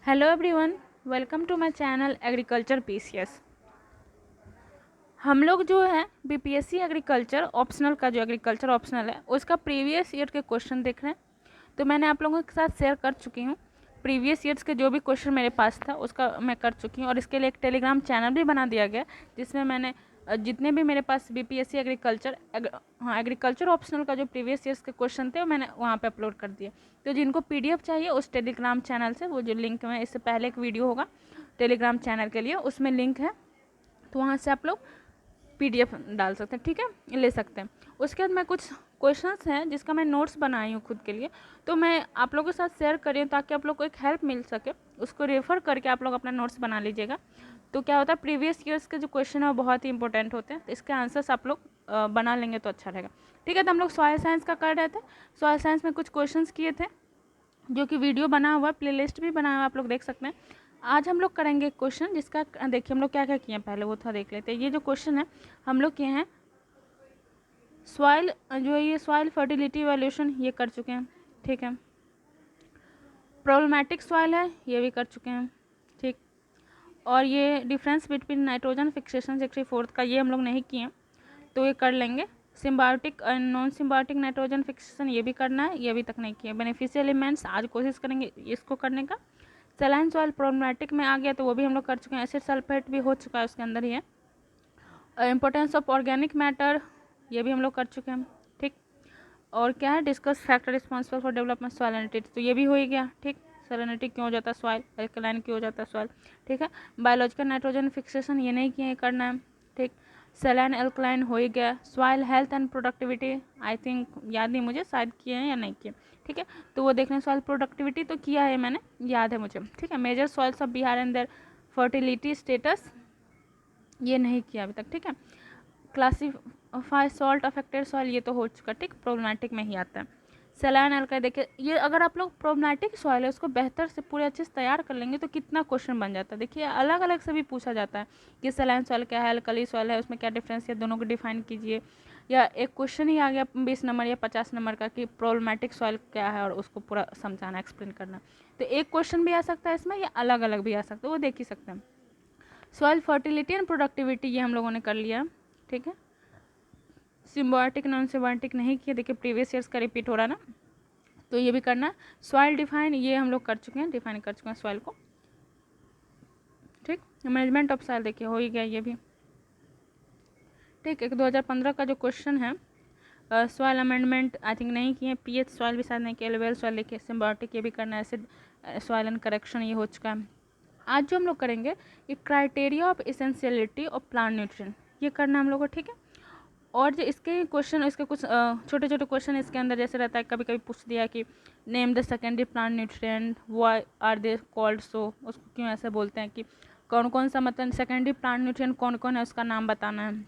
Hello everyone, welcome to my channel agriculture PCS. हम लोग जो है बीपीएससी एग्रीकल्चर ऑप्शनल का जो एग्रीकल्चर ऑप्शनल है उसका प्रीवियस ईयर के क्वेश्चन देख रहे हैं। तो मैंने आप लोगों के साथ शेयर कर चुकी हूँ प्रीवियस ईयर्स के जो भी क्वेश्चन मेरे पास था उसका मैं कर चुकी हूँ, और इसके लिए एक टेलीग्राम चैनल भी बना दिया गया जिसमें मैंने जितने भी मेरे पास बीपीएससी एग्रीकल्चर ऑप्शनल का जो प्रीवियस ईयर्स के क्वेश्चन थे वो मैंने वहाँ पे अपलोड कर दिए। तो जिनको पीडीएफ चाहिए उस टेलीग्राम चैनल से, वो जो लिंक में इससे पहले एक वीडियो होगा टेलीग्राम चैनल के लिए, उसमें लिंक है, तो वहाँ से आप लोग पीडीएफ डाल सकते हैं, ठीक है, ले सकते हैं। उसके बाद मैं कुछ क्वेश्चंस हैं जिसका मैं नोट्स बनाई हूँ खुद के लिए, तो मैं आप लोगों के साथ शेयर कर रही हूँ ताकि आप लोग को एक हेल्प मिल सके। उसको रेफर करके आप लोग अपना नोट्स बना लीजिएगा। तो क्या होता है, प्रीवियस ईयर्स के जो क्वेश्चन है वो बहुत ही इंपॉर्टेंट होते हैं, तो इसके आंसर्स आप लोग बना लेंगे तो अच्छा रहेगा, ठीक है। तो हम लोग सॉइल साइंस का कर रहे थे। सॉइल साइंस में कुछ क्वेश्चंस किए थे जो कि वीडियो बना हुआ है, प्लेलिस्ट भी बना हुआ है, आप लोग देख सकते हैं। आज हम लोग करेंगे क्वेश्चन जिसका देखिए हम लोग क्या क्या किए हैं, पहले वो था देख लेते हैं। ये जो क्वेश्चन है हम लोग किए हैं सॉइल, जो ये सॉइल फर्टिलिटी इवैल्यूएशन ये कर चुके हैं, ठीक है। प्रॉब्लमैटिक सॉइल है ये भी कर चुके हैं, ठीक। और ये डिफरेंस बिटवीन नाइट्रोजन फिक्सेशन 64 का ये हम लोग नहीं किए, तो ये कर लेंगे। Symbiotic and non symbiotic nitrogen fixation ये भी करना है, ये अभी तक नहीं किया। बेनिफिशियल एलिमेंट्स आज कोशिश करेंगे इसको करने का। सलाइन सॉइल प्रॉब्लमैटिक में आ गया तो वो भी हम लोग कर चुके हैं। एसिड सल्फेट भी हो चुका है, उसके अंदर ही है। इम्पोर्टेंस ऑफ ऑर्गेनिक मैटर ये भी हम लोग कर चुके हैं, ठीक। और क्या है, discuss factor responsible for development salinity, तो ये भी हो ही गया, ठीक। सैलिनिटी क्यों हो जाता है सॉइल, एल्कलाइन क्यों हो जाता है सॉइल, ठीक है। बायोलॉजिकल नाइट्रोजन फिक्सेशन ये नहीं किए, करना है, ठीक। सैलाइन एल्कलाइन हो ही गया। Soil health and productivity I think याद नहीं मुझे, शायद किए हैं या नहीं किए, ठीक है। तो वो देख लें। सॉइल प्रोडक्टिविटी तो किया है मैंने, याद है मुझे, ठीक है। Major soils of Bihar and their fertility status ये नहीं किया अभी तक, ठीक है। क्लासीफाई सॉल्ट अफेक्टेड सॉइल ये तो हो चुका, ठीक। प्रॉब्लमैटिक में ही आता है। सैलाइन एल्काइड, देखिए ये अगर आप लोग प्रॉब्लमैटिक सॉइल है उसको बेहतर से पूरे अच्छे से तैयार कर लेंगे तो कितना क्वेश्चन बन जाता है। देखिए अलग अलग से भी पूछा जाता है कि सैलाइन सॉइल क्या है, अल्कली सॉइल है, उसमें क्या डिफरेंस है, दोनों को डिफाइन कीजिए। या एक क्वेश्चन ही आ गया 20 नंबर या 50 नंबर का कि प्रॉब्लमैटिक सॉइल क्या है और उसको पूरा समझाना, एक्सप्लेन करना। तो एक क्वेश्चन भी आ सकता है इसमें, या अलग अलग भी आ सकता है, वो देख ही सकते हैं। सॉइल फर्टिलिटी एंड प्रोडक्टिविटी ये हम लोगों ने कर लिया, ठीक है। सिम्बायोटिक नॉन सिम्बायोटिक नहीं किया, देखिए प्रीवियस ईयर्स का रिपीट हो रहा ना, तो ये भी करना है। सॉइल डिफाइन ये हम लोग कर चुके हैं, डिफाइन कर चुके हैं सॉइल को, ठीक। मैनेजमेंट ऑफ सॉइल देखिए हो ही गया ये भी, ठीक। एक 2015 का जो क्वेश्चन है सॉइल अमेंडमेंट आई थिंक नहीं किए। पीएच सॉइल भी शायद नहीं किया। एलवेल सॉइल देखिए, सिम्बायोटिक ये भी करना है। एसिड सॉइल एंड करेक्शन ये हो चुका है। आज जो हम लोग करेंगे ये criteria of essentiality of plant nutrition ये करना है हम लोग को, ठीक है। और जो इसके क्वेश्चन, इसके कुछ छोटे छोटे क्वेश्चन इसके अंदर जैसे रहता है, कभी कभी पूछ दिया कि name the secondary plant nutrient, why are they called so, उसको क्यों ऐसे बोलते हैं, कि कौन कौन सा मतलब सेकेंडरी प्लांट न्यूट्रिएंट कौन कौन है उसका नाम बताना है।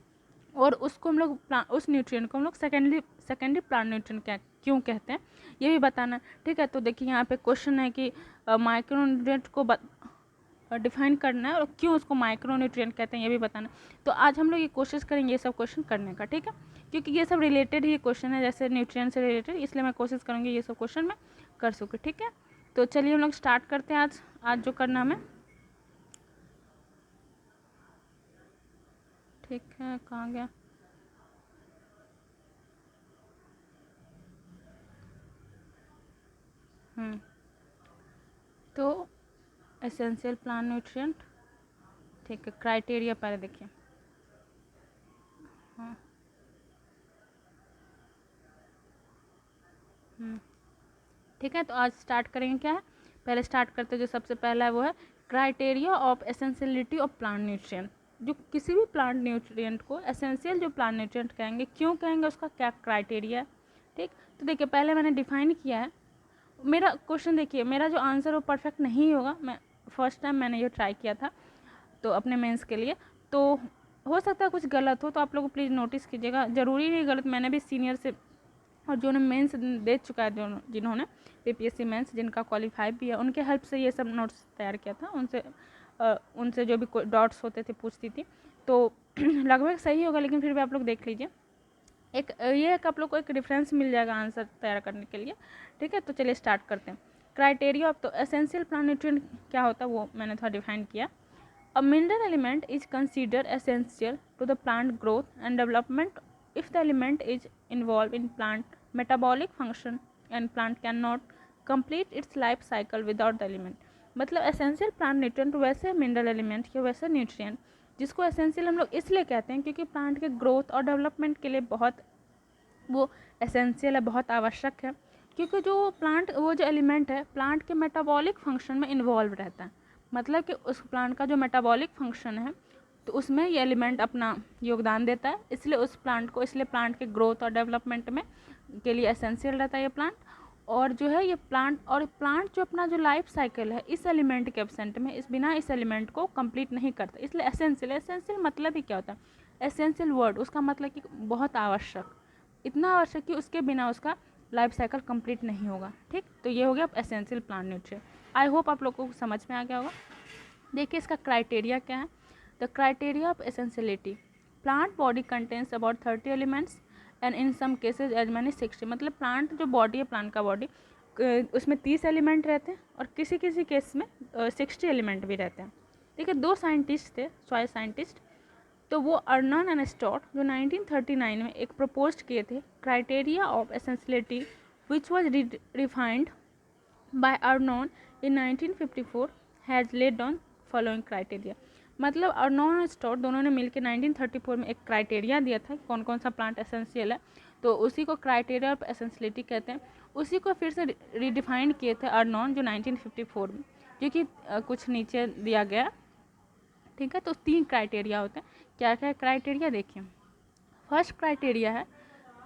और उसको हम लोग उस न्यूट्रिएंट को हम लोग सेकेंडरी प्लांट न्यूट्रिएंट क्या क्यों कहते हैं ये भी बताना है, ठीक है। तो देखिए यहाँ पे क्वेश्चन है कि माइक्रोन्यूट्रिएंट को डिफाइन करना है और क्यों उसको माइक्रोन्यूट्रिएंट कहते हैं ये भी बताना है। तो आज हम लोग ये कोशिश करेंगे ये सब क्वेश्चन करने का, ठीक है, क्योंकि ये सब रिलेटेड ही क्वेश्चन है जैसे न्यूट्रिएंट से रिलेटेड, इसलिए मैं कोशिश करूँगी ये सब क्वेश्चन मैं कर सकूँ, ठीक है। तो चलिए हम लोग स्टार्ट करते हैं आज जो करना हमें, ठीक है। कहाँ गया, तो एसेंशियल प्लांट न्यूट्रिएंट, ठीक है। क्राइटेरिया पहले देखिए, हाँ, ठीक है। तो आज स्टार्ट करेंगे क्या है, पहले स्टार्ट करते जो सबसे पहला है वो है criteria of essentiality of plant nutrient. जो किसी भी प्लांट न्यूट्रिएंट को एसेंशियल जो प्लांट न्यूट्रिएंट कहेंगे, क्यों कहेंगे, उसका क्या क्राइटेरिया है, ठीक। तो देखिए पहले मैंने डिफाइन किया है। मेरा क्वेश्चन देखिए, मेरा जो आंसर वो परफेक्ट नहीं होगा, मैं फर्स्ट टाइम मैंने ये ट्राई किया था तो अपने मेंस के लिए, तो हो सकता है कुछ गलत हो, तो आप लोग प्लीज़ नोटिस कीजिएगा, ज़रूरी नहीं गलत, मैंने भी सीनियर से और जो ने मेंस दे चुका है, जो जिन्होंने बीपीएससी मेंस जिनका क्वालिफाई भी है, उनके हेल्प से ये सब नोट्स तैयार किया था। उनसे जो भी डॉट्स होते थे पूछती थी, तो लगभग सही होगा, लेकिन फिर भी आप लोग देख लीजिए। एक ये एक आप लोग को एक रेफरेंस मिल जाएगा आंसर तैयार करने के लिए, ठीक है। तो चलिए स्टार्ट करते हैं। क्राइटेरिया ऑफ, तो एसेंशियल प्लांट न्यूट्रिएंट क्या होता है वो मैंने थोड़ा डिफाइन किया. A mineral element is considered essential to the plant growth and development if the element is involved in plant metabolic function and plant cannot complete its life cycle without the element. मतलब essential plant nutrient वैसे mineral element के वैसे nutrient जिसको essential हम लोग इसलिए कहते हैं क्योंकि plant के growth और development के लिए बहुत वो essential है, बहुत आवश्यक है, क्योंकि जो प्लांट वो जो एलिमेंट है प्लांट के मेटाबॉलिक फंक्शन में इन्वॉल्व रहता है. मतलब कि उस प्लांट का जो मेटाबॉलिक फंक्शन है तो उसमें ये एलिमेंट अपना योगदान देता है, इसलिए उस प्लांट को, इसलिए प्लांट के ग्रोथ और डेवलपमेंट में के लिए एसेंशियल रहता है ये प्लांट. और जो है ये प्लांट जो अपना जो लाइफ साइकिल है इस एलिमेंट के एब्सेंट में इस बिना इस एलिमेंट को कंप्लीट नहीं करता, इसलिए एसेंशियल मतलब ही क्या होता है, एसेंशियल वर्ड उसका मतलब कि बहुत आवश्यक, इतना आवश्यक कि उसके बिना उसका लाइफ साइकिल कंप्लीट नहीं होगा. ठीक, तो ये हो गया essential plant nutrient. I hope आप लोगों को समझ में आ गया होगा. देखिए इसका क्राइटेरिया क्या है. The criteria of essentiality, plant body contains about 30 elements and in some cases as many 60. मतलब प्लांट जो बॉडी है, प्लांट का बॉडी, उसमें 30 एलिमेंट रहते हैं और किसी किसी केस में 60 एलिमेंट भी रहते हैं. देखिए 2 साइंटिस्ट थे, सॉइल साइंटिस्ट, तो वो अर्नन एंड स्टॉट जो 1939 में एक प्रपोज किए थे criteria of essentiality which was refined by Arnon in 1954 has laid down following criteria. मतलब अर्नन और स्टॉट दोनों ने मिलकर 1934 में एक क्राइटेरिया दिया था कौन कौन सा प्लांट एसेंशियल है, तो उसी को क्राइटेरिया ऑफ एसेंशियलिटी कहते हैं. उसी को फिर से रिडिफाइंड किए थे अर्नन जो 1954 में, जो कि कुछ नीचे दिया गया. ठीक है, तो 3 क्राइटेरिया होते हैं. क्या क्या क्राइटेरिया देखिए. फर्स्ट क्राइटेरिया है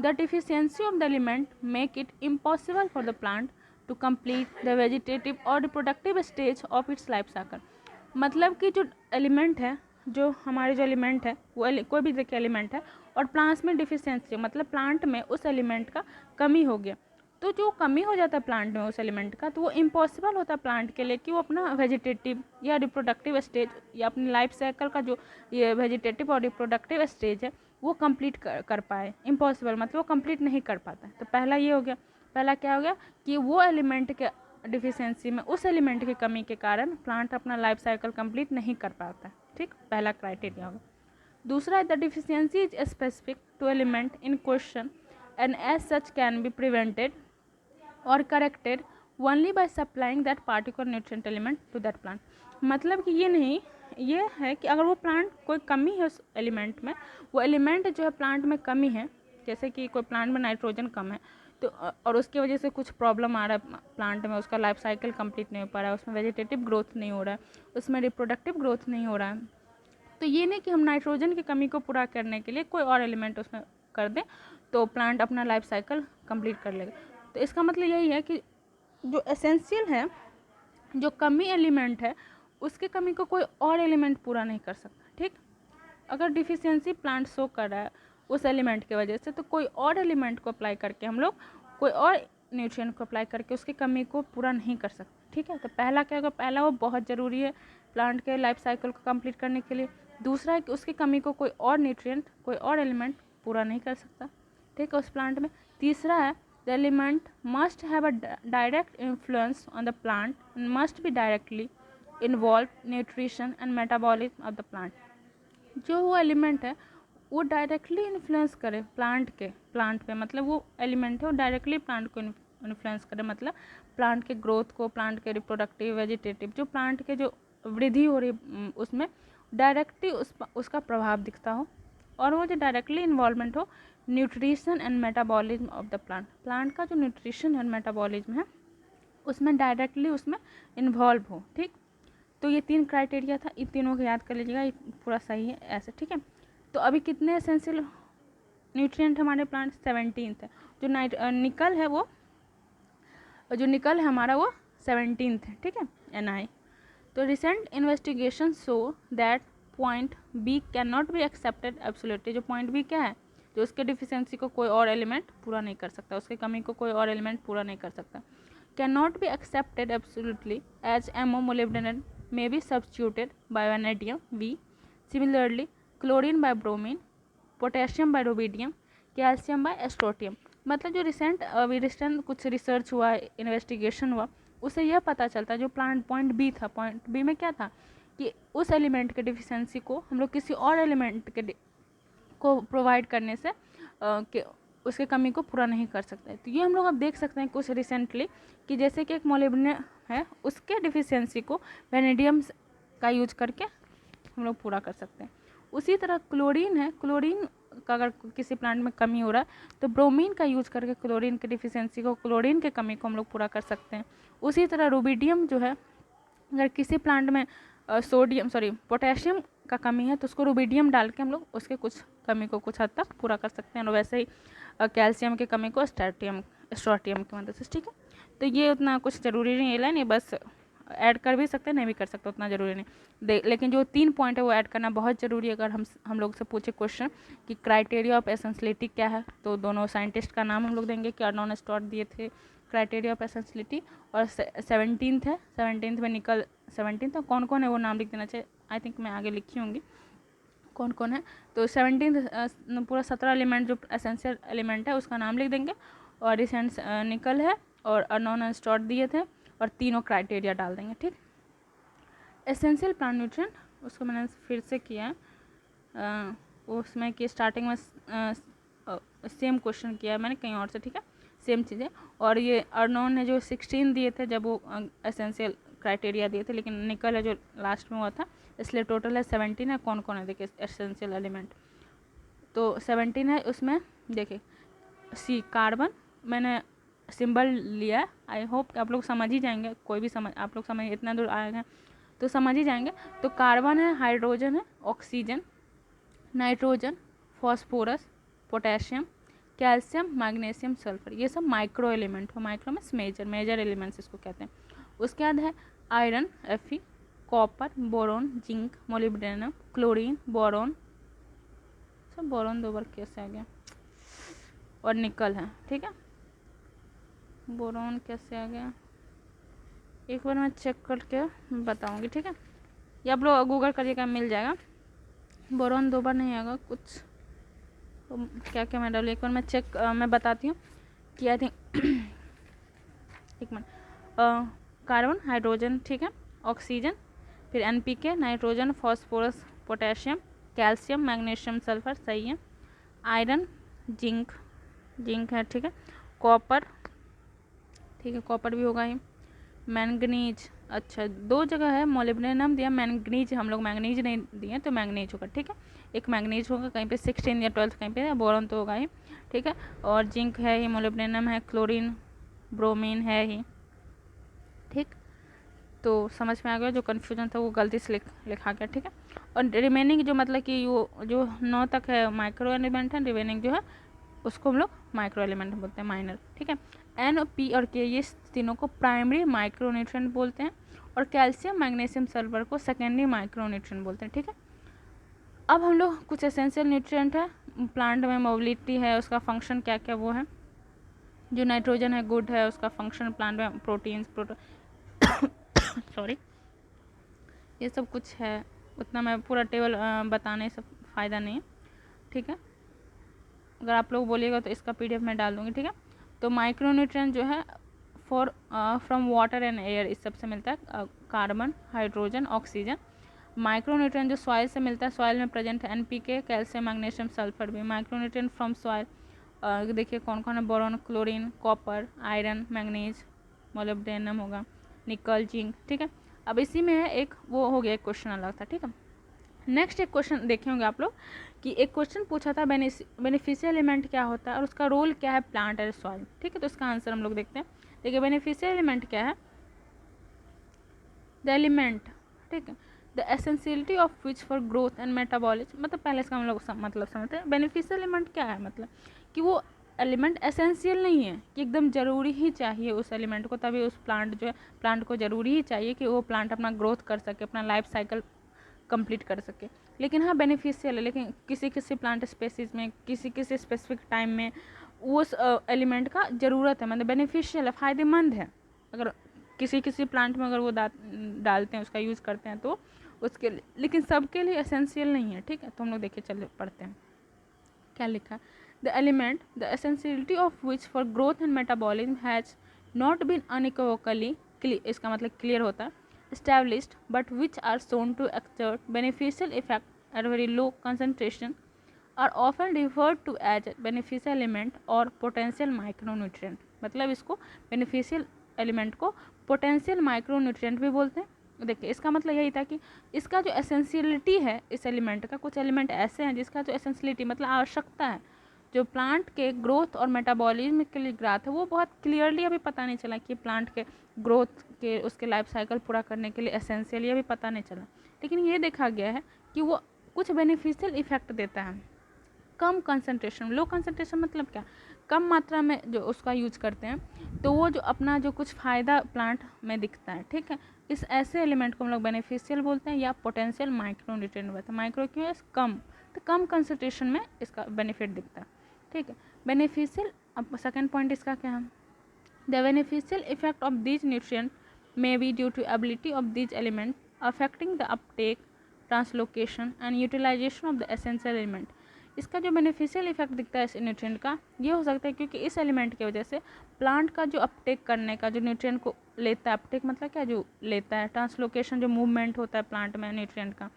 the deficiency of the element make it impossible for the plant to complete the vegetative और reproductive stage of its life cycle. मतलब कि जो एलिमेंट है, जो हमारे जो एलिमेंट है वो कोई भी देखिए एलिमेंट है और प्लांट्स में डिफिशियंसी, मतलब प्लांट में उस एलिमेंट का कमी हो गया, तो जो कमी हो जाता है प्लांट में उस एलिमेंट का, तो वो इम्पॉसिबल होता है प्लांट के लिए कि वो अपना वेजिटेटिव या रिप्रोडक्टिव स्टेज या अपनी लाइफ साइकिल का जो ये वेजिटेटिव और रिप्रोडक्टिव स्टेज है वो कंप्लीट कर पाए. इम्पॉसिबल मतलब वो कंप्लीट नहीं कर पाता है. तो पहला ये हो गया. पहला क्या हो गया कि वो एलिमेंट के डिफिशियंसी में, उस एलिमेंट की कमी के कारण प्लांट अपना लाइफ साइकिल कंप्लीट नहीं कर पाता है. ठीक, पहला क्राइटेरिया होगा. दूसरा, the deficiency is specific to element in question and as such can be prevented और corrected only by supplying that particular nutrient element to that plant. मतलब कि ये नहीं, ये है कि अगर वो प्लांट कोई कमी है उस एलिमेंट में, वो एलिमेंट जो है प्लांट में कमी है, जैसे कि कोई प्लांट में नाइट्रोजन कम है तो और उसकी वजह से कुछ प्रॉब्लम आ रहा है प्लांट में, उसका लाइफ साइकिल कंप्लीट नहीं हो पा रहा है, उसमें वेजिटेटिव ग्रोथ नहीं हो रहा है, उसमें रिप्रोडक्टिव ग्रोथ नहीं हो रहा है, तो ये नहीं कि हम नाइट्रोजन की कमी को पूरा करने के लिए कोई और एलिमेंट उसमें कर दें तो प्लांट अपना लाइफ साइकिल कंप्लीट कर लेगा. तो इसका मतलब यही है कि जो एसेंशियल है, जो कमी एलिमेंट है, उसकी कमी को कोई और एलिमेंट पूरा नहीं कर सकता. ठीक, अगर डिफिशियंसी प्लांट शो कर रहा है उस एलिमेंट की वजह से, तो कोई और एलिमेंट को अप्लाई करके हम लोग कोई और न्यूट्रिएंट को अप्लाई करके उसकी कमी को पूरा नहीं कर सकते. ठीक है, तो पहला क्या होगा, पहला वो बहुत ज़रूरी है प्लांट के लाइफ साइकिल को कंप्लीट करने के लिए. दूसरा है कि उसकी कमी को कोई और न्यूट्रिएंट, कोई और एलिमेंट पूरा नहीं कर सकता. ठीक है, उस प्लांट में. तीसरा है the element must have a direct influence on the plant and must be directly involved nutrition and metabolism of the plant. जो वो एलिमेंट है वो डायरेक्टली इन्फ्लुएंस करे प्लांट पे, मतलब वो एलिमेंट है वो डायरेक्टली प्लांट को इन्फ्लुएंस करे, मतलब प्लांट के ग्रोथ को, प्लांट के रिप्रोडक्टिव, वेजिटेटिव, जो प्लांट के जो वृद्धि हो रही उसमें डायरेक्टली उसका प्रभाव दिखता हो, और वो जो डायरेक्टली इन्वॉल्वमेंट हो nutrition and metabolism of the plant. Plant का जो न्यूट्रिशन एंड मेटाबॉलिज्म है उसमें डायरेक्टली उसमें इन्वॉल्व हो. ठीक, तो ये 3 क्राइटेरिया था, इन तीनों को याद कर लीजिएगा, ये पूरा सही है ऐसे. ठीक है, तो अभी कितने एसेंशियल न्यूट्रिएंट हमारे प्लांट 17 है. जो निकल है वो, जो निकल है हमारा वो 17 है. ठीक है, Ni. तो recent investigation show that point B can not be accepted absolutely. जो पॉइंट बी क्या है, जो उसके डिफिशियंसी को कोई और एलिमेंट पूरा नहीं कर सकता, उसकी कमी को कोई और एलिमेंट पूरा नहीं कर सकता. Can not be accepted absolutely as MO molybdenum may be substituted by vanadium V. Similarly, chlorine by bromine, potassium by rubidium, calcium by strontium. मतलब जो रिसेंट कुछ रिसर्च हुआ, इन्वेस्टिगेशन हुआ, उसे यह पता चलता है, जो प्लांट पॉइंट बी था, पॉइंट बी में क्या था कि उस एलिमेंट के डिफिशियंसी को हम लोग किसी और एलिमेंट के को प्रोवाइड करने से कि उसके कमी को पूरा नहीं कर सकते। तो ये हम लोग अब देख सकते हैं कुछ रिसेंटली कि जैसे कि एक मोलिब्डेनम है, उसके डिफिशियंसी को वेनेडियम का यूज करके हम लोग पूरा कर सकते हैं। उसी तरह क्लोरीन है, क्लोरीन का अगर किसी प्लांट में कमी हो रहा है तो ब्रोमीन का यूज करके क्लोरीन की डिफिशियंसी को, क्लोरीन के कमी को हम लोग पूरा कर सकते हैं। उसी तरह रुबिडियम जो है, अगर किसी प्लांट में पोटेशियम का कमी है तो उसको रुबिडियम डाल के हम लोग उसके कुछ कमी को कुछ हद तक पूरा कर सकते हैं। और वैसे ही कैल्शियम की कमी को स्ट्रोटियम की मदद से, ठीक है। तो ये उतना कुछ ज़रूरी नहीं है लाइन, ये बस ऐड कर भी सकते हैं, नहीं भी कर सकते, उतना ज़रूरी नहीं। लेकिन जो 3 पॉइंट है वो ऐड करना बहुत ज़रूरी है। अगर हम लोग से पूछे क्वेश्चन कि क्राइटेरिया ऑफ एसेंशियलिटी क्या है, तो दोनों साइंटिस्ट का नाम हम लोग देंगे कि अर्नोन स्टॉट दिए थे क्राइटेरिया ऑफ एसेंशियलिटी, और 17th में निकल 17th और कौन कौन है वो नाम लिख देना चाहिए, आई थिंक मैं आगे लिखी होंगी कौन कौन है। तो 17th पूरा 17 एलिमेंट जो एसेंशियल एलिमेंट है उसका नाम लिख देंगे, और रिसेंट निकल है और अर्नोन स्टॉट दिए थे, और तीनों क्राइटेरिया डाल देंगे, ठीक। एसेंशियल प्लांट न्यूट्रिएंट उसको मैंने फिर से किया है, उसमें कि स्टार्टिंग में सेम क्वेश्चन किया है मैंने कहीं और से, ठीक है, सेम चीज़ें। और ये अर्नोन ने जो 16 दिए थे जब वो एसेंशियल क्राइटेरिया दिए थे, लेकिन निकल है जो लास्ट में हुआ था, इसलिए टोटल है 17 है। कौन कौन है देखिए एसेंशियल एलिमेंट, तो 17 है। उसमें देखिए सी कार्बन, मैंने सिंबल लिया है, आई होप आप लोग समझ ही जाएंगे, कोई भी समझ, आप लोग समझ इतना दूर आए हैं तो समझ ही जाएंगे। तो कार्बन है, हाइड्रोजन है, oxygen, nitrogen, phosphorus, potassium, calcium, magnesium, sulphur, ये सब माइक्रो एलिमेंट हो, माइक्रो में मेजर एलिमेंट्स इसको कहते हैं। उसके बाद है iron Fe, copper, boron, zinc, molybdenum, chlorine, boron, सब बोरोन 2 बार कैसे आ गया, और निकल है, ठीक है। बोरोन कैसे आ गया एक बार मैं चेक करके बताऊंगी, ठीक है, या आप लोग गूगल करिएगा मिल जाएगा। बोरोन 2 बार नहीं आएगा, कुछ तो क्या क्या मैं डालू एक बार मैं चेक मैं बताती हूँ कि आई थिंक एक मिनट, कार्बन, हाइड्रोजन, ठीक है, ऑक्सीजन, फिर NPK, nitrogen, phosphorus, potassium, calcium, magnesium, sulphur, सही है। आयरन, जिंक है, ठीक है, कॉपर, ठीक है, कॉपर भी होगा ही। मैंगनीज, अच्छा 2 जगह है, मोलिब्डेनम दिया, मैंगनीज हम लोग मैंगनीज नहीं दिए तो मैंगनीज होगा, ठीक है, एक मैंगनीज होगा कहीं पे 16 या 12 कहीं पे, बोरॉन तो होगा ही, ठीक है। और जिंक है ही, मोलिब्डेनम है, क्लोरीन, ब्रोमीन है ही, ठीक। तो समझ में आ गया, जो कन्फ्यूजन था वो गलती से लिखा गया, ठीक है। और रिमेनिंग जो मतलब कि वो जो 9 तक है माइक्रो एलिमेंट है, रिमेनिंग जो है उसको हम लोग माइक्रो एलिमेंट बोलते हैं, माइनर, ठीक है। N, P और K ये तीनों को प्राइमरी माइक्रोन्यूट्रिएंट बोलते हैं, और कैल्शियम, मैग्नीशियम, सल्फर को सेकेंडरी माइक्रोन्यूट्रिएंट बोलते हैं, ठीक है। अब हम लोग कुछ एसेंशियल न्यूट्रिएंट है, प्लांट में मोबिलिटी है, उसका फंक्शन क्या क्या वो है। जो नाइट्रोजन है गुड है, उसका फंक्शन प्लांट में प्रोटीन्स सॉरी, ये सब कुछ है, उतना मैं पूरा टेबल बताने से फ़ायदा नहीं है, ठीक है। अगर आप लोग बोलिएगा तो इसका PDF मैं डाल दूँगी, ठीक है। तो माइक्रोन्यूट्रिएंट जो है फ्रॉम वाटर एंड एयर, इस सब से मिलता है, कार्बन, हाइड्रोजन, ऑक्सीजन। माइक्रोन्यूट्रिएंट जो सॉइल से मिलता है, सॉइल में प्रेजेंट है NPK, कैल्शियम, मैग्नीशियम, सल्फर भी। माइक्रोन्यूट्रिएंट फ्रॉम सॉइल देखिए कौन कौन है, boron, chlorine, copper, iron, manganese, molybdenum होगा, निकल, जिंक, ठीक है। अब इसी में है एक वो हो गया, एक क्वेश्चन अलग था, ठीक है। नेक्स्ट एक क्वेश्चन देखे होंगे आप लोग कि एक क्वेश्चन पूछा था बेनिफिशियल एलिमेंट क्या होता है और उसका रोल क्या है प्लांट और सॉइल, ठीक है। तो इसका आंसर हम लोग देखते हैं। देखिए बेनिफिशियल एलिमेंट क्या है, द एलिमेंट, ठीक है, the essentiality of which for growth and metabolism, मतलब पहले इसका हम लोग मतलब समझते हैं। बेनिफिशियल एलिमेंट क्या है, मतलब कि वो एलिमेंट एसेंशियल नहीं है कि एकदम ज़रूरी ही चाहिए उस एलिमेंट को, तभी उस प्लांट जो है, प्लांट को ज़रूरी ही चाहिए कि वो प्लांट अपना ग्रोथ कर सके, अपना लाइफ साइकिल कंप्लीट कर सके। लेकिन हाँ बेनिफिशियल है, लेकिन किसी किसी प्लांट स्पेसीज में, किसी किसी स्पेसिफिक टाइम में उस एलिमेंट का ज़रूरत है, मतलब बेनिफिशियल है, फ़ायदेमंद है। अगर किसी किसी प्लांट में अगर वो डालते हैं, उसका यूज़ करते हैं तो उसके लिए, लेकिन सबके लिए एसेंशियल नहीं है, ठीक है। तो हम लोग देखिए चल पढ़ते हैं क्या लिखा है। The element the essentiality of which for growth and metabolism has not been unequivocally इसका मतलब क्लियर होता है, established but which are shown to exert beneficial effect at very low concentration are often referred to as beneficial element और potential micronutrient। मतलब इसको beneficial element को potential micronutrient भी बोलते हैं। देखिए इसका मतलब यही था कि इसका जो एसेंशियलिटी है इस एलिमेंट का, कुछ एलिमेंट ऐसे हैं जिसका जो एसेंशियलिटी मतलब आवश्यकता है जो प्लांट के ग्रोथ और मेटाबॉलिज्म के लिए ग्राथ है, वो बहुत क्लियरली अभी पता नहीं चला कि प्लांट के ग्रोथ के उसके लाइफ साइकिल पूरा करने के लिए एसेंशियल, ये अभी पता नहीं चला। लेकिन ये देखा गया है कि वो कुछ बेनिफिशियल इफेक्ट देता है कम कंसंट्रेशन। लो कंसंट्रेशन मतलब क्या, कम मात्रा में जो उसका यूज करते हैं तो वो जो अपना जो कुछ फ़ायदा प्लांट में दिखता है, ठीक है। इस ऐसे एलिमेंट को हम लोग बेनिफिशियल बोलते हैं या पोटेंशियल माइक्रोन्यूट्रिएंट बोलते हैं। माइक्रो क्यों है, कम, तो कम कंसंट्रेशन में इसका बेनिफिट दिखता है, ठीक है। बेनिफिशियल, अब सेकेंड पॉइंट इसका क्या है, the beneficial effect of these nutrient may be due to ability of these elements affecting the uptake, translocation and utilization of the essential element। इसका जो बेनिफिशियल इफेक्ट दिखता है इस न्यूट्रिएंट का, ये हो सकता है क्योंकि इस एलिमेंट की वजह से प्लांट का जो अपटेक करने का, जो न्यूट्रिएंट को लेता है, अपटेक मतलब क्या, जो लेता है, ट्रांसलोकेशन जो मूवमेंट होता है प्लांट में न्यूट्रिएंट का,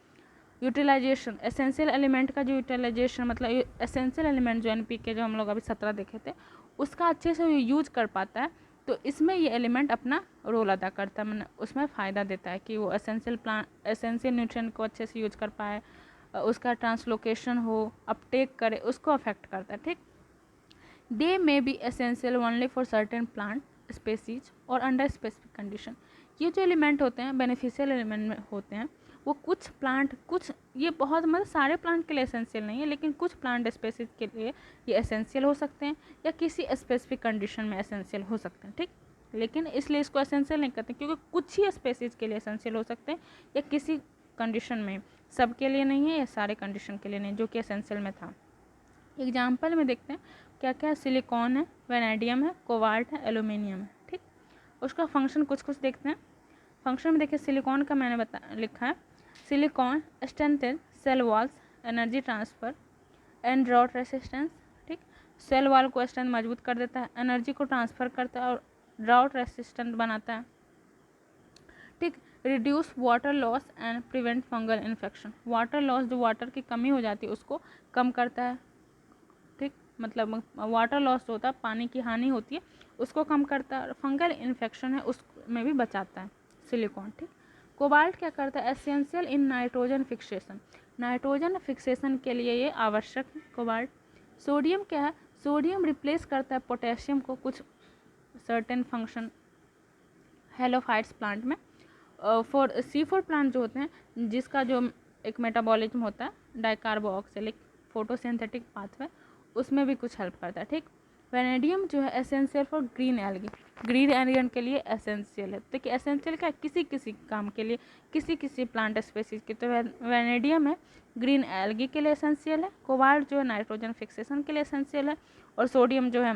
यूटिलाइजेशन एसेंशियल एलिमेंट का जो यूटिलाइजेशन मतलब एसेंशियल एलिमेंट जो NPK जो हम लोग अभी 17 देखे थे उसका अच्छे से यूज कर पाता है, तो इसमें ये एलिमेंट अपना रोल अदा करता है, मतलब उसमें फ़ायदा देता है कि वो एसेंशियल न्यूट्रिएंट को अच्छे से यूज कर पाए, उसका ट्रांसलोकेशन हो, अपटेक करे, उसको अफेक्ट करता है, ठीक। They may be essential only for certain plant species और अंडर स्पेसिफिक कंडीशन। ये जो एलिमेंट होते हैं बेनिफिशियल एलिमेंट में होते हैं, वो कुछ प्लांट, कुछ ये बहुत मतलब सारे प्लांट के लिए एसेंशियल नहीं है, लेकिन कुछ प्लांट स्पेसीज के लिए ये एसेंशियल हो सकते हैं या किसी स्पेसिफिक कंडीशन में एसेंशियल हो सकते हैं, ठीक। लेकिन इसलिए इसको एसेंशियल नहीं करते क्योंकि कुछ ही स्पेसीज के लिए एसेंशियल हो सकते हैं या किसी कंडीशन में, सबके लिए नहीं है या सारे कंडीशन के लिए नहीं, जो कि एसेंशियल में था। एग्जाम्पल में देखते हैं क्या क्या, सिलिकॉन है, वेनेडियम है, कोबाल्ट है, एल्यूमिनियम है, ठीक। उसका फंक्शन कुछ कुछ देखते हैं। फंक्शन में देखिए सिलिकॉन का मैंने लिखा है, silicon strengthen cell walls, energy transfer and drought resistance, ठीक। सेल वॉल को स्ट्रेंथ मजबूत कर देता है, एनर्जी को ट्रांसफ़र करता है और ड्राउट रेसिस्टेंट बनाता है, ठीक। Reduce water loss and prevent fungal infection, water loss जो वाटर की कमी हो जाती है उसको कम करता है, ठीक। मतलब वाटर लॉस होता है, पानी की हानि होती है उसको कम करता है, और फंगल इन्फेक्शन है उसमें भी बचाता है सिलिकॉन, ठीक। कोबाल्ट क्या करता है, essential in nitrogen fixation, nitrogen fixation के लिए ये आवश्यक है कोबाल्ट। सोडियम क्या है, सोडियम रिप्लेस करता है पोटेशियम को कुछ सर्टेन फंक्शन हेलोफाइट्स प्लांट में। फॉर C4 प्लांट जो होते हैं जिसका जो एक मेटाबॉलिज्म होता है डाइकार्बोक्सिलिक फोटोसिंथेटिक पाथवे, उसमें भी कुछ हेल्प करता है, ठीक। वेनेडियम जो है essential for green algae, green algae के लिए एसेंशियल है, तो कि एसेंशियल क्या है, किसी किसी काम के लिए, किसी किसी प्लांट स्पेसीज के, तो वेनेडियम है ग्रीन एल्गी के लिए एसेंशियल है। कोबाल्ट जो है नाइट्रोजन फिक्सेशन के लिए एसेंशियल है, और सोडियम जो है,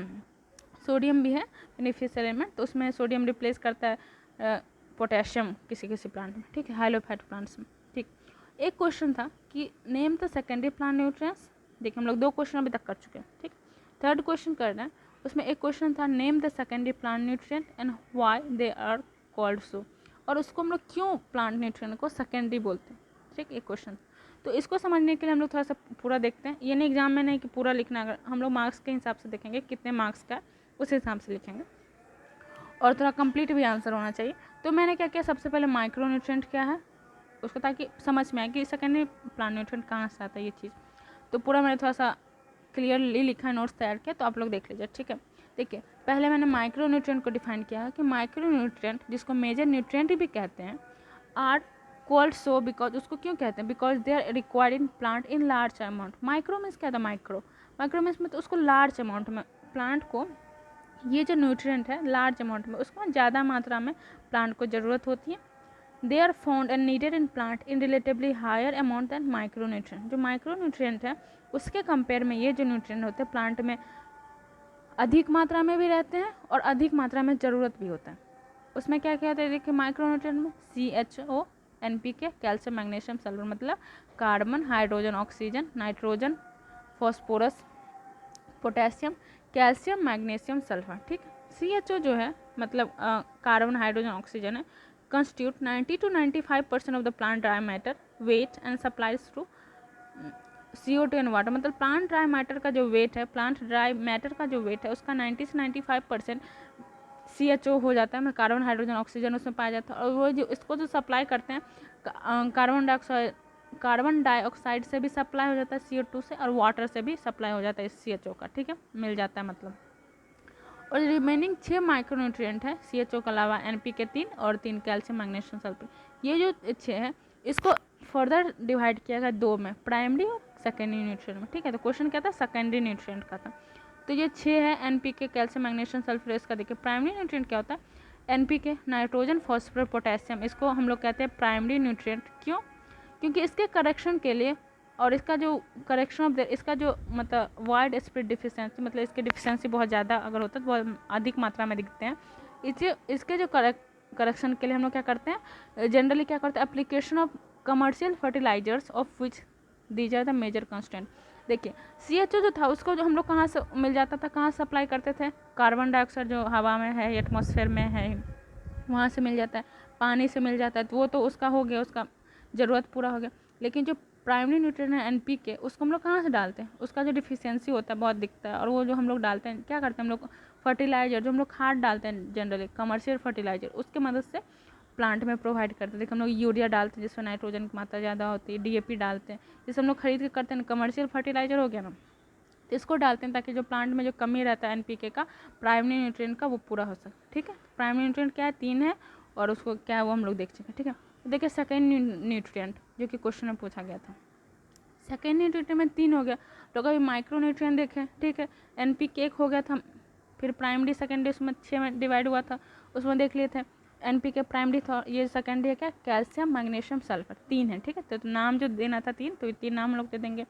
सोडियम भी है बेनिफिशियल एलिमेंट, तो उसमें सोडियम रिप्लेस करता है पोटेशियम किसी किसी प्लांट में, ठीक है, हाइलोफाइट प्लांट्स में, ठीक। एक क्वेश्चन था कि name the secondary plant nutrients, देखिए हम लोग 2 क्वेश्चन अभी तक कर चुके हैं, ठीक। थर्ड क्वेश्चन कर रहे हैं, उसमें एक क्वेश्चन था name the secondary plant nutrient and why they are called so, और उसको हम लोग क्यों प्लांट न्यूट्रिएंट को सेकेंडरी बोलते हैं, ठीक। एक क्वेश्चन, तो इसको समझने के लिए हम लोग थोड़ा सा पूरा देखते हैं, ये नहीं एग्जाम में नहीं कि पूरा लिखना, अगर हम लोग मार्क्स के हिसाब से देखेंगे कितने मार्क्स का उस हिसाब से लिखेंगे, और थोड़ा कंप्लीट भी आंसर होना चाहिए। तो मैंने क्या किया, सबसे पहले माइक्रो न्यूट्रिएंट क्या है उसको, ताकि समझ में आए कि सेकेंडरी प्लांट न्यूट्रिएंट कहाँ से आता है ये चीज़, तो पूरा मैंने थोड़ा सा क्लियरली लिखा है, नोट्स तैयार किया, तो आप लोग देख लीजिए, ठीक है। देखिए पहले मैंने माइक्रो न्यूट्रिएंट को डिफाइन किया है कि माइक्रो न्यूट्रिएंट जिसको मेजर न्यूट्रिएंट भी कहते हैं आर कॉल्ड सो बिकॉज, उसको क्यों कहते हैं, because they are required in plant in large amount. Micro means क्या था, माइक्रो मीन्स में तो उसको लार्ज अमाउंट में प्लांट को, ये जो न्यूट्रिएंट है लार्ज अमाउंट में उसको ज़्यादा मात्रा में प्लांट को ज़रूरत होती है। They are found and needed in plant in relatively higher amount than micro nutrient, जो माइक्रो न्यूट्रिएंट है उसके कंपेयर में ये जो न्यूट्रिएंट होते हैं प्लांट में अधिक मात्रा में भी रहते हैं और अधिक मात्रा में ज़रूरत भी होता है। उसमें क्या क्या होता है, देखिए माइक्रो न्यूट्रिएंट में CHO NPK calcium magnesium sulphur, मतलब carbon hydrogen oxygen nitrogen phosphorus potassium calcium magnesium sulphur, ठीक। CHO जो है मतलब कार्बन, हाइड्रोजन, ऑक्सीजन है, constitute 90 to 95% of the plant dry matter weight and supplies through CO2 and water. मतलब plant dry matter का जो wait है, plant dry matter का जो वेट है उसका 90 से 95% CHO हो जाता है, मतलब कार्बन, हाइड्रोजन, ऑक्सीजन उसमें पाया जाता है। और वो जो इसको जो सप्लाई करते हैं कार्बन डाइऑक्साइड से भी सप्लाई हो जाता है CO2 से, और वाटर से भी सप्लाई हो जाता है CHO का, ठीक है, मिल जाता है मतलब। और रिमेनिंग 6 माइक्रोन्यूट्रिएंट है CHO के अलावा, NPK 3 और 3 कैल्शियम, मैग्नीशियम, सल्फर। ये जो 6 है इसको फर्दर डिवाइड किया गया 2 में, प्राइमरी और सेकेंडरी न्यूट्रिएंट में, ठीक है। तो क्वेश्चन क्या था, सेकेंडरी न्यूट्रिएंट का था। तो ये 6 है NPK, कैल्शियम, मैग्नीशियम, सल्फर। इसका देखिए प्राइमरी न्यूट्रिएंट क्या होता है, NPK नाइट्रोजन, फॉस्फोरस, पोटेशियम, इसको हम लोग कहते हैं प्राइमरी न्यूट्रिएंट। क्यों? क्योंकि इसके करेक्शन के लिए और इसका जो करेक्शन ऑफ इसका जो मतलब वाइड स्प्रेड डिफिशियंसी, मतलब इसकी डिफिशियंसी बहुत ज़्यादा अगर होता है तो बहुत अधिक मात्रा में दिखते हैं। इसके जो करेक्शन के लिए हम लोग क्या करते हैं, जनरली क्या करते हैं, application of commercial fertilisers of which these are the major constant. देखिए CHO जो था उसको जो हम लोग कहाँ से मिल जाता था, कहाँ सप्लाई करते थे, कार्बन डाइऑक्साइड जो हवा में है, एटमॉस्फेयर में है, वहाँ से मिल जाता है, पानी से मिल जाता है, तो वो तो उसका हो गया, उसका ज़रूरत पूरा हो गया। लेकिन जो प्राइमरी न्यूट्रिएंट है NPK, उसको हम लोग कहाँ से डालते हैं, उसका जो डिफिशियंसी होता है बहुत दिखता है, और वो जो हम लोग डालते हैं, क्या करते हैं हम लोग, फर्टिलाइजर जो हम लोग खाद डालते हैं जनरली, कमर्शियल फर्टिलाइजर, उसके मदद से प्लांट में प्रोवाइड करते हैं। देखिए हम लोग यूरिया डालते हैं जिसमें नाइट्रोजन की मात्रा ज़्यादा होती है, DAP डालते हैं, जिसे हम लोग खरीद के करते हैं, कमर्शियल फर्टिलाइजर हो गया ना, तो इसको डालते हैं ताकि जो प्लांट में जो कमी रहता है NPK का, प्राइमरी न्यूट्रिएंट का, वो पूरा हो सके, ठीक है। प्राइमरी न्यूट्रिएंट क्या है, 3 है, और उसको क्या है वो हम लोग देख चुके हैं, ठीक है। देखिए सेकेंड न्यूट्रिएंट जो कि क्वेश्चन में पूछा गया था, सेकेंड न्यूट्रिएंट में 3 हो गया। तो अभी माइक्रो न्यूट्रिएंट देखें, ठीक है, NPK 1 हो गया था, फिर प्राइमरी सेकेंडरी उसमें 6 में डिवाइड हुआ था, उसमें देख लिए थे NPK प्राइमरी था, ये सेकेंडरी है क्या, कैल्शियम, मैग्नीशियम, सल्फर, 3 है, ठीक है। तो नाम जो देना था 3, तो 3 नाम हम लोग दे देंगे।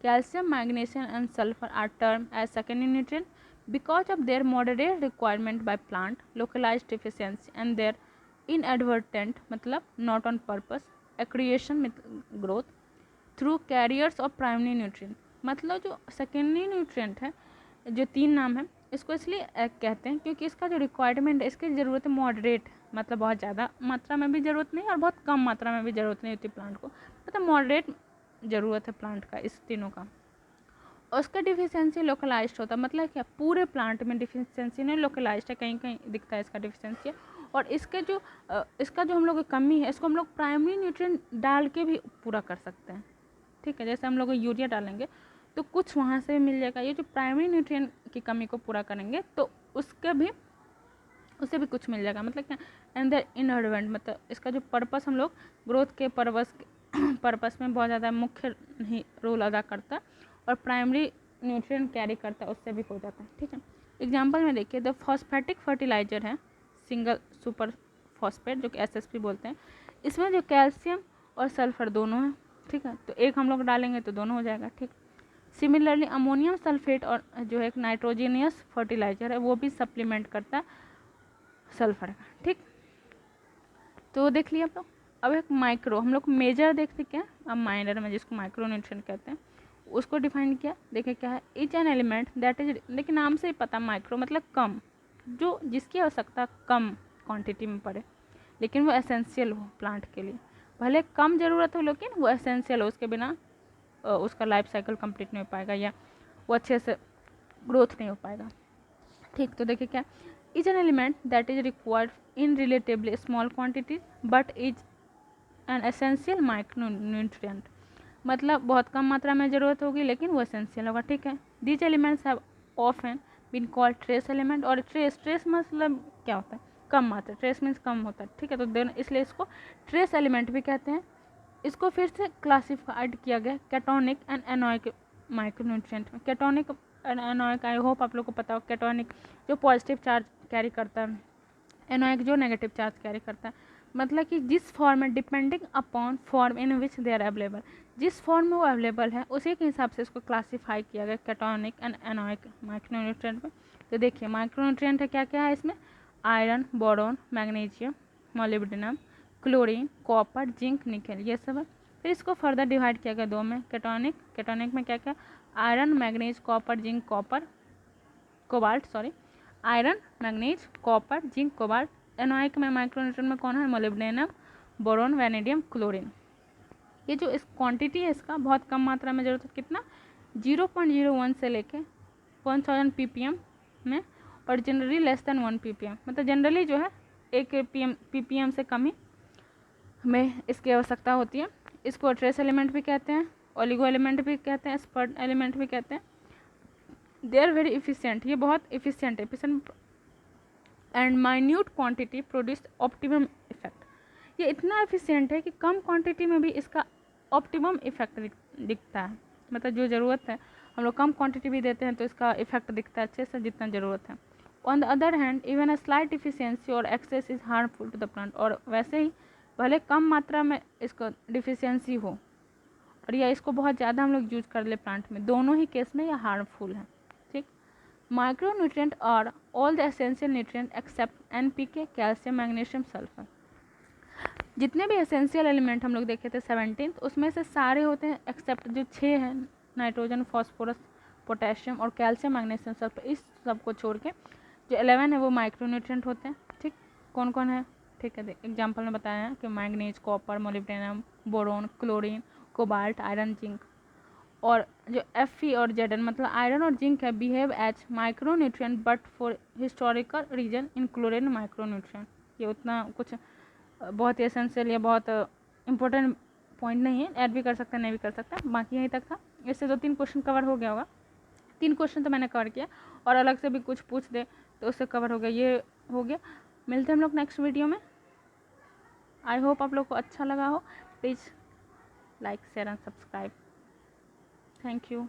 Calcium, magnesium and sulphur are term as secondary nutrient because of their moderate requirement by plant, localized deficiency and their inadvertent मतलब not on purpose accretion with growth through carriers of primary nutrient। मतलब जो secondary nutrient है, जो 3 नाम है, इसको इसलिए कहते हैं क्योंकि इसका जो रिक्वायरमेंट है, इसकी ज़रूरत है मॉडरेट, मतलब बहुत ज़्यादा मात्रा में भी ज़रूरत नहीं और बहुत कम मात्रा में भी ज़रूरत नहीं होती प्लांट को, मतलब मॉडरेट ज़रूरत है प्लांट का, इस तीनों का। उसका डिफिशियंसी लोकलाइज्ड होता है, मतलब क्या पूरे प्लांट में डिफिशियंसी नहीं, लोकलाइज्ड है, कहीं कहीं दिखता है इसका डिफिशियंसी। और इसका जो हम लोग की कमी है, इसको हम लोग प्राइमरी न्यूट्रिएंट डाल के भी पूरा कर सकते हैं, ठीक है। जैसे हम लोग यूरिया डालेंगे तो कुछ वहाँ से मिल जाएगा, ये जो प्राइमरी न्यूट्रिएंट की कमी को पूरा करेंगे तो उससे भी कुछ मिल जाएगा, मतलब क्या, एंड द इनएडवेंट, मतलब इसका जो पर्पस हम लोग ग्रोथ के पर्पस में बहुत ज़्यादा मुख्य ही रोल अदा करता है, और प्राइमरी न्यूट्रिएंट कैरी करता है, उससे भी हो जाता है, ठीक है। एग्जांपल में देखिए, द फॉस्फेटिक फर्टिलाइजर है सिंगल सुपर फॉस्फेट, जो कि SSP बोलते हैं, इसमें जो कैल्शियम और सल्फर दोनों हैं, ठीक है। तो एक हम लोग डालेंगे तो दोनों हो जाएगा, ठीक। सिमिलरली अमोनियम सल्फेट और जो है एक नाइट्रोजीनियस फर्टिलाइजर है, वो भी सप्लीमेंट करता है सल्फर का, ठीक। तो देख लिया आप लोग। अब एक माइक्रो, हम लोग मेजर देखते क्या, अब माइनर में जिसको माइक्रो न्यूट्रिएंट कहते हैं, उसको डिफाइन किया। देखिए क्या है, etch an element that is, देखिए नाम से ही पता, माइक्रो मतलब कम, जो जिसकी आवश्यकता कम क्वांटिटी में पड़े, लेकिन वो एसेंशियल हो प्लांट के लिए, भले कम ज़रूरत हो लेकिन वो एसेंशियल हो, उसके बिना उसका लाइफ साइकिल कंप्लीट नहीं हो पाएगा, या वो अच्छे से ग्रोथ नहीं हो पाएगा, ठीक। तो देखिए क्या, is an element that is required in relatively small quantity but is an essential micro nutrient, मतलब बहुत कम मात्रा में ज़रूरत होगी लेकिन वो एसेंशियल होगा, ठीक है। These elements have often been called trace element, और ट्रेस मतलब क्या होता है, कम मात्रा, ट्रेस मीन्स कम होता है, ठीक है। तो दोनों, इसलिए इसको ट्रेस एलिमेंट भी कहते हैं। इसको फिर से क्लासिफाइड किया गया कैटोनिक एंड एनोइक माइक्रोन्यूट्रिएंट में। कैटोनिक एंड एनोइक, आई होप आप लोग को पता हो, कैटोनिक जो पॉजिटिव चार्ज कैरी करता है, एनोइक जो नेगेटिव चार्ज कैरी करता है, मतलब कि जिस फॉर्म में, depending upon form in which they are available, जिस फॉर्म में वो अवेलेबल है उसी के हिसाब से इसको क्लासीफाई किया गया कैटोनिक एंड एनोइक माइक्रोन्यूट्रिएंट में। तो देखिए माइक्रोन्यूट्रिएंट है क्या क्या है इसमें, iron, boron, magnesium, molybdenum, chlorine, copper, zinc, nickel, ये सब है। फिर इसको फर्दर डिवाइड किया गया 2 में, कैटोनिक में क्या क्या, iron, manganese, copper, zinc, cobalt, iron, manganese, copper, zinc, cobalt. Anionic में माइक्रोन्यूट्रिएंट में कौन है? Molybdenum, boron, vanadium, chlorine. ये जो इस क्वांटिटी है इसका बहुत कम मात्रा में जरूरत है, कितना? 0.01 से लेके 1000 ppm में, और जनरली लेस देन 1 ppm, मतलब जनरली जो है 1 ppm से कम ही हमें इसकी आवश्यकता होती है। इसको ट्रेस एलिमेंट भी कहते हैं, ओलिगो एलिमेंट भी कहते हैं, स्पर्ड एलिमेंट भी कहते हैं। दे आर वेरी इफिशियंट, ये बहुत इफिशियंट है, and minute quantity produce optimum effect. ये इतना एफिशिएंट है कि कम क्वांटिटी में भी इसका ऑप्टिमम इफेक्ट दिखता है, मतलब जो ज़रूरत है हम लोग कम क्वांटिटी भी देते हैं तो इसका इफेक्ट दिखता है अच्छे से जितना ज़रूरत है। On the other hand even a slight deficiency और excess is harmful to the plant, और वैसे ही भले कम मात्रा में इसको डिफिशियंसी हो और या इसको बहुत ज़्यादा हम लोग यूज कर ले प्लांट में, दोनों ही केस में यह हार्मफुल है। ठीक, micronutrient are all the essential nutrient except NPK, calcium, magnesium, sulphur. जितने भी एसेंशियल एलिमेंट हम लोग देखे थे 17, उसमें से सारे होते हैं एक्सेप्ट जो 6 हैं, नाइट्रोजन, फॉस्फोरस, पोटेशियम और कैल्शियम, मैग्नीशियम, सल्फर, इस सब को छोड़ के जो 11 है वो माइक्रोन्यूट्रिएंट होते हैं। ठीक, कौन कौन है? ठीक है, एग्जाम्पल में बताया है कि manganese, copper, molybdenum, boron, chlorine, cobalt, iron, zinc. और जो Fe और Zn मतलब आयरन और जिंक है, behave as micronutrient but for historical reason included micronutrient. ये उतना कुछ बहुत ही एसेंशियल या बहुत इंपॉर्टेंट पॉइंट नहीं है, ऐड भी कर सकते हैं नहीं भी कर सकते, बाकी यहीं तक था। इससे 2-3 क्वेश्चन कवर हो गया होगा, 3 क्वेश्चन तो मैंने कवर किया, और अलग से भी कुछ पूछ दे तो उससे कवर हो गया, ये हो गया। मिलते हैं हम लोग नेक्स्ट वीडियो में। आई होप आप लोग को अच्छा लगा हो। Please like, share and subscribe. Thank you.